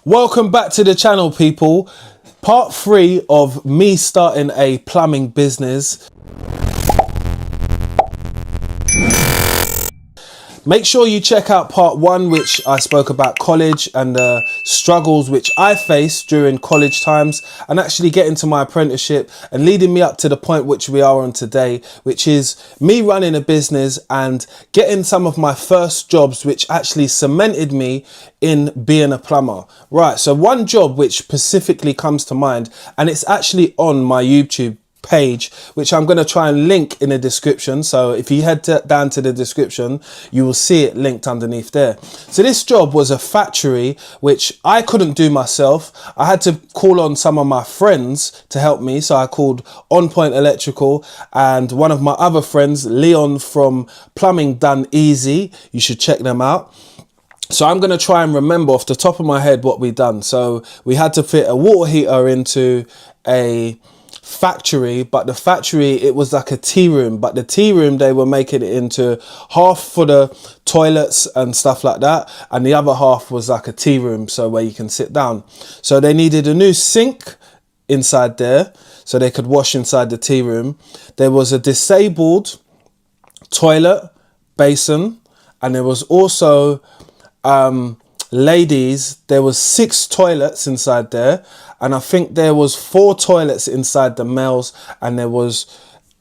Welcome back to the channel, people. Part 3 of me starting a plumbing business. Make sure you check out part 1, which I spoke about college and the struggles which I faced during college times and actually getting to my apprenticeship and leading me up to the point which we are on today, which is me running a business and getting some of my first jobs which actually cemented me in being a plumber. Right, so one job which specifically comes to mind, and it's actually on my YouTube page, which I'm going to try and link in the description. So if you head down to the description, you will see it linked underneath there. So this job was a factory which I couldn't do myself. I had to call on some of my friends to help me. So I called On Point Electrical and one of my other friends, Leon from Plumbing Done Easy. You should check them out. So I'm going to try and remember off the top of my head what we done. So we had to fit a water heater into a factory, but the factory, it was like a tea room, but the tea room, they were making it into half for the toilets and stuff like that, and the other half was like a tea room, so where you can sit down. So they needed a new sink inside there so they could wash inside the tea room. There was a disabled toilet basin, and there was also ladies, there was 6 toilets inside there, and I think there was 4 toilets inside the males, and there was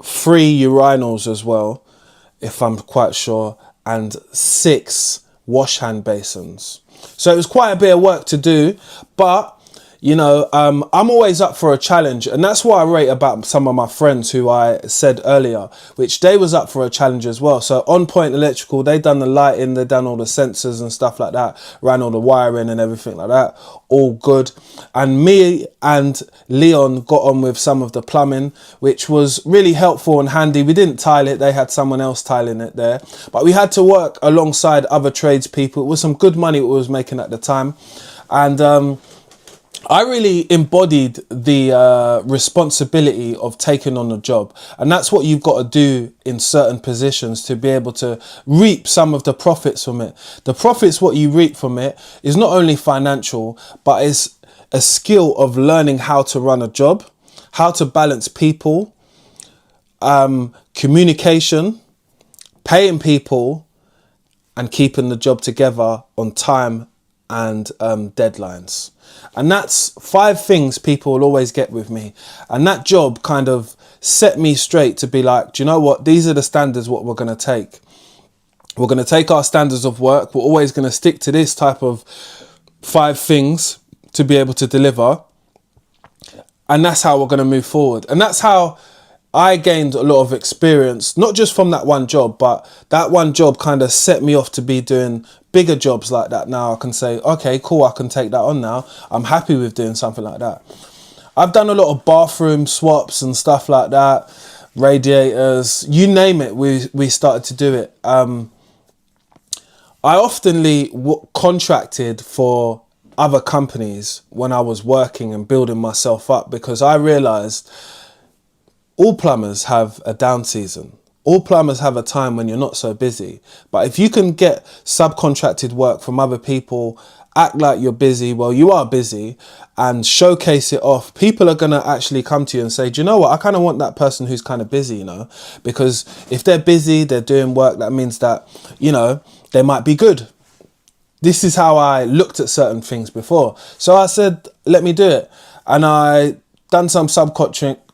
3 urinals as well, if I'm quite sure, and 6 wash hand basins. So it was quite a bit of work to do, but you know, I'm always up for a challenge, and that's what I rate about some of my friends who I said earlier, which they was up for a challenge as well. So On Point Electrical, they done the lighting, they done all the sensors and stuff like that, ran all the wiring and everything like that, all good. And me and Leon got on with some of the plumbing, which was really helpful and handy. We didn't tile it, they had someone else tiling it there, but we had to work alongside other tradespeople. It was some good money we was making at the time, and I really embodied the responsibility of taking on a job, and that's what you've got to do in certain positions to be able to reap some of the profits from it. The profits, what you reap from it, is not only financial, but is a skill of learning how to run a job, how to balance people, communication, paying people, and keeping the job together on time and deadlines. And that's 5 things people will always get with me. And that job kind of set me straight to be like, do you know what? These are the standards what we're going to take. We're going to take our standards of work. We're always going to stick to this type of 5 things to be able to deliver. And that's how we're going to move forward. And that's how I gained a lot of experience, not just from that one job, but that one job kind of set me off to be doing bigger jobs like that. Now I can say, okay, cool, I can take that on now. I'm happy with doing something like that. I've done a lot of bathroom swaps and stuff like that, radiators, you name it, we started to do it. I oftenly contracted for other companies when I was working and building myself up, because I realized all plumbers have a down season. All plumbers have a time when you're not so busy. But if you can get subcontracted work from other people, act like you're busy, well, you are busy, and showcase it off, people are going to actually come to you and say, do you know what? I kind of want that person who's kind of busy, you know, because if they're busy, they're doing work, that means that, you know, they might be good. This is how I looked at certain things before. So I said, let me do it. And I done some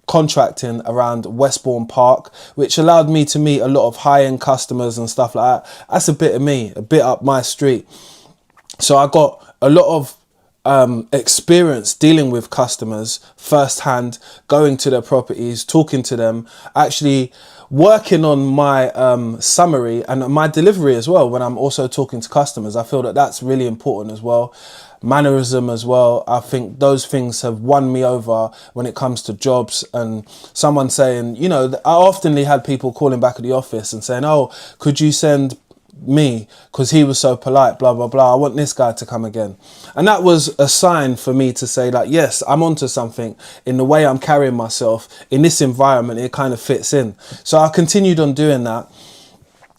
contracting around Westbourne Park, which allowed me to meet a lot of high-end customers and stuff like that. That's a bit of me, a bit up my street. So I got a lot of experience dealing with customers firsthand, going to their properties, talking to them, actually working on my summary and my delivery as well when I'm also talking to customers. I feel that that's really important as well. Mannerism as well. I think those things have won me over when it comes to jobs. And someone saying, you know, I oftenly had people calling back at the office and saying, oh, could you send me, because he was so polite, blah blah blah, I want this guy to come again. And that was a sign for me to say, like, yes, I'm onto something. In the way I'm carrying myself in this environment, it kind of fits in. So I continued on doing that.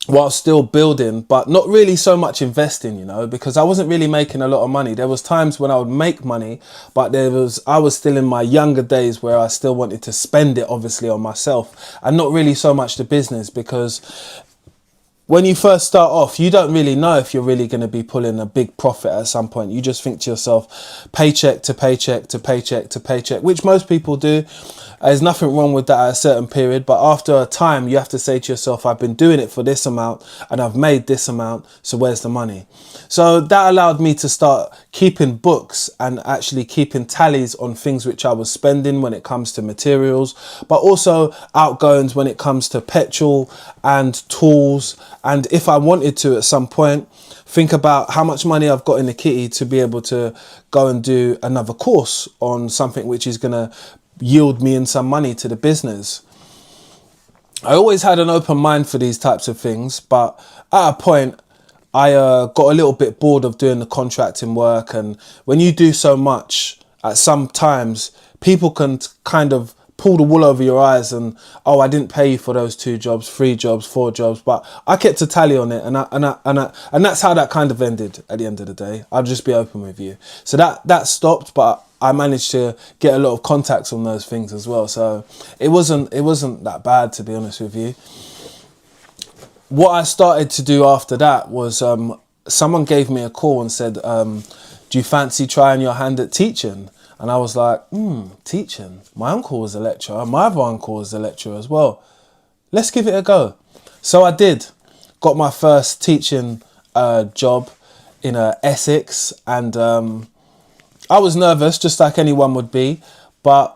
while still building, but not really so much investing, you know, because I wasn't really making a lot of money. There was times when I would make money, but I was still in my younger days where I still wanted to spend it obviously on myself and not really so much the business, because when you first start off, you don't really know if you're really going to be pulling a big profit at some point. You just think to yourself, paycheck to paycheck to paycheck to paycheck, which most people do. There's nothing wrong with that at a certain period. But after a time, you have to say to yourself, I've been doing it for this amount and I've made this amount. So where's the money? So that allowed me to start keeping books and actually keeping tallies on things which I was spending when it comes to materials, but also outgoings when it comes to petrol and tools. And if I wanted to at some point, think about how much money I've got in the kitty to be able to go and do another course on something which is going to yield me in some money to the business. I always had an open mind for these types of things, but at a point I got a little bit bored of doing the contracting work. And when you do so much, at some times people can kind of pull the wool over your eyes and, oh, I didn't pay you for those 2 jobs, 3 jobs, 4 jobs, but I kept a tally on it, and that's how that kind of ended at the end of the day. I'll just be open with you. So that stopped, but I managed to get a lot of contacts on those things as well. So it wasn't that bad, to be honest with you. What I started to do after that was someone gave me a call and said, do you fancy trying your hand at teaching? And I was like, teaching? My uncle was a lecturer. My other uncle was a lecturer as well. Let's give it a go. So I did. Got my first teaching job in Essex. And I was nervous, just like anyone would be. But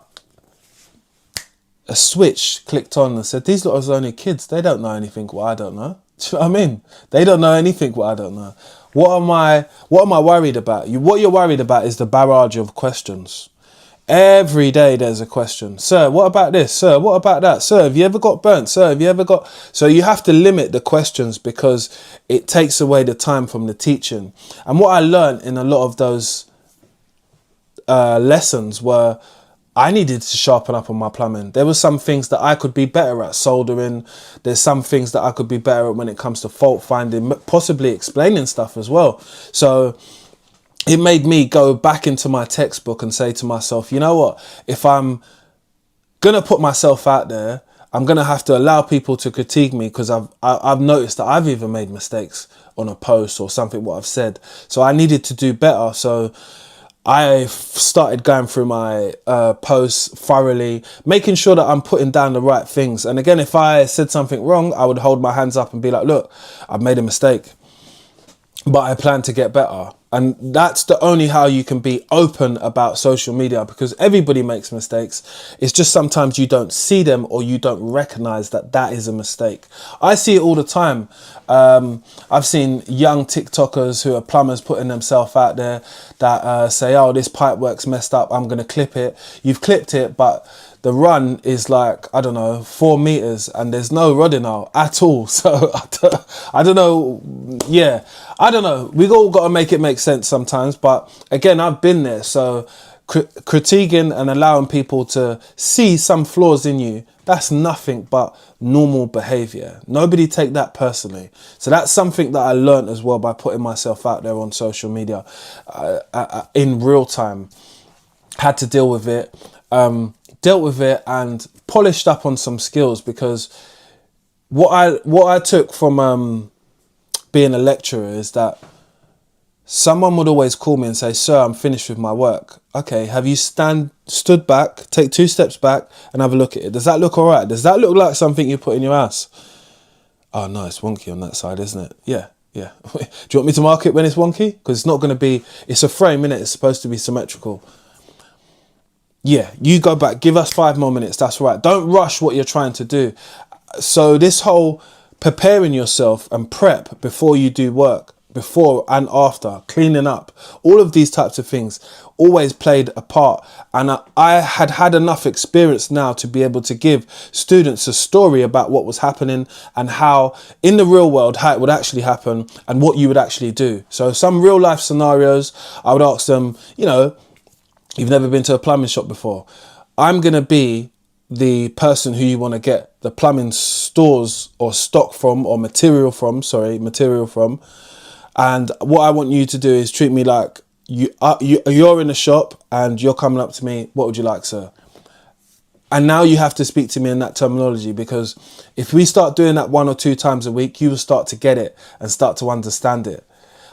a switch clicked on and said, these lot are only kids. They don't know anything what I don't know. Do you know what I mean? They don't know anything what I don't know. What am I worried about? What you're worried about is the barrage of questions. Every day there's a question. Sir, what about this? Sir, what about that? Sir, have you ever got burnt? Sir, have you ever got... So you have to limit the questions because it takes away the time from the teaching. And what I learned in a lot of those lessons were I needed to sharpen up on my plumbing. There were some things that I could be better at soldering. There's some things that I could be better at when it comes to fault finding, possibly explaining stuff as well. So it made me go back into my textbook and say to myself, you know what, if I'm going to put myself out there, I'm going to have to allow people to critique me, because I've noticed that I've even made mistakes on a post or something what I've said. So I needed to do better. So I started going through my posts thoroughly, making sure that I'm putting down the right things. And again, if I said something wrong, I would hold my hands up and be like, look, I've made a mistake, but I plan to get better. And that's the only how you can be open about social media, because everybody makes mistakes. It's just sometimes you don't see them or you don't recognize that that is a mistake. I see it all the time. I've seen young TikTokers who are plumbers putting themselves out there that say, oh, this pipe work's messed up, I'm going to clip it. You've clipped it, but the run is like, I don't know, 4 meters and there's no rodding out at all. So I don't know. Yeah, I don't know. We've all got to make it make sense sometimes. But again, I've been there. So critiquing and allowing people to see some flaws in you, that's nothing but normal behavior. Nobody take that personally. So that's something that I learned as well by putting myself out there on social media in real time. Had to deal with it. Dealt with it and polished up on some skills, because what I took from being a lecturer is that someone would always call me and say, sir, I'm finished with my work. Okay, have you stood back, take 2 steps back and have a look at it? Does that look all right? Does that look like something you put in your ass? Oh no, it's wonky on that side, isn't it? Yeah. Do you want me to mark it when it's wonky? Because it's not going to be, it's a frame, innit? It's supposed to be symmetrical. Yeah, you go back, give us 5 more minutes, that's right. Don't rush what you're trying to do. So this whole preparing yourself and prep before you do work, before and after, cleaning up, all of these types of things always played a part. And I had enough experience now to be able to give students a story about what was happening and how in the real world, how it would actually happen and what you would actually do. So some real life scenarios, I would ask them, you know, you've never been to a plumbing shop before. I'm going to be the person who you want to get the plumbing stores or stock from, or material from, and what I want you to do is treat me like you're in a shop and you're coming up to me, what would you like, sir? And now you have to speak to me in that terminology, because if we start doing that 1 or 2 times a week, you will start to get it and start to understand it.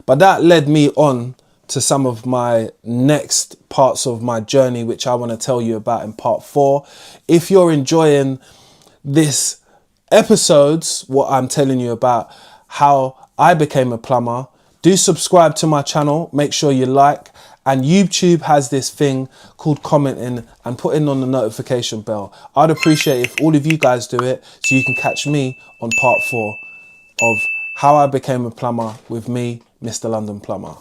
But that led me on to some of my next parts of my journey, which I want to tell you about in part 4. If you're enjoying this episodes, what I'm telling you about how I became a plumber, do subscribe to my channel, make sure you like, and YouTube has this thing called commenting and putting on the notification bell. I'd appreciate if all of you guys do it, so you can catch me on part 4 of how I became a plumber with me, Mr. London Plumber.